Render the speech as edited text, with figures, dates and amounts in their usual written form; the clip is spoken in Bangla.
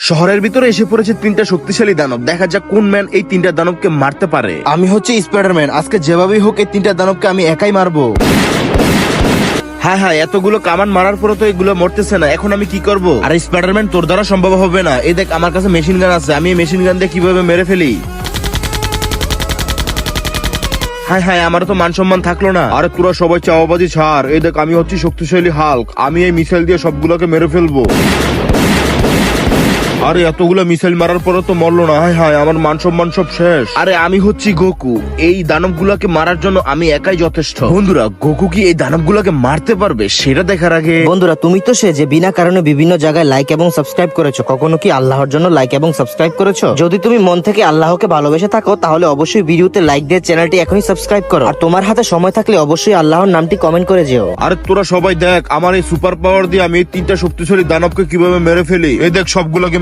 শহরের ভিতরে এসে পড়েছে তিনটা শক্তিশালী দানব। দেখা যাক কোন ম্যান এই তিনটা দানবকে মারতে পারে। আমি হচ্ছে স্পাইডারম্যান। আজকে যেভাবেই হোক এই তিনটা দানবকে আমি একাই মারবো। হ্যাঁ হ্যাঁ, এতগুলো কামান মারার পরে তো এগুলো মরতেছে না। এখন আমি কি করব? আরে স্পাইডারম্যান, তোর দ্বারা সম্ভব হবে না। এই দেখ, আমার কাছে মেশিন গান আছে। আমি এই মেশিন গান দিয়ে কিভাবে মেরে ফেলি। হ্যাঁ হ্যাঁ, আমার তো মান সম্মান থাকলো না। আরে তোরা সবাই চাওয়াবাজি ছাড়। এই দেখ, আমি হচ্ছি শক্তিশালী হাল্ক। আমি এই মিসাইল দিয়ে সবগুলোকে মেরে ফেলবো। আরে এতগুলো মিসাইল মারার পরে তো মরলো না। হায় হায়, আমার মান সম্মান সব শেষ। আরে আমি হচ্ছি গোকু। এই দানবগুলোকে মারার জন্য আমি একাই যথেষ্ট। বন্ধুরা, গোকু কি এই দানবগুলোকে মারতে পারবে সেটা দেখার আগে বন্ধুরা, তুমি তো সে যে বিনা কারণে বিভিন্ন জায়গায় লাইক এবং সাবস্ক্রাইব করেছো। কখনো কি আল্লাহর জন্য লাইক এবং সাবস্ক্রাইব করেছো? যদি তুমি মন থেকে আল্লাহকে ভালোবেসে থাকো তাহলে অবশ্যই ভিডিওতে লাইক দিয়ে চ্যানেলটি এখনই সাবস্ক্রাইব করো। আর তোমার হাতে সময় থাকলে অবশ্যই আল্লাহর নামটি কমেন্ট করে যেও। আরে তোরা সবাই দেখ, আমার এই সুপার পাওয়ার দিয়ে আমি এই তিনটা শক্তিশালী দানবকে কিভাবে মেরে ফেলি। এই দেখ, সবগুলোকে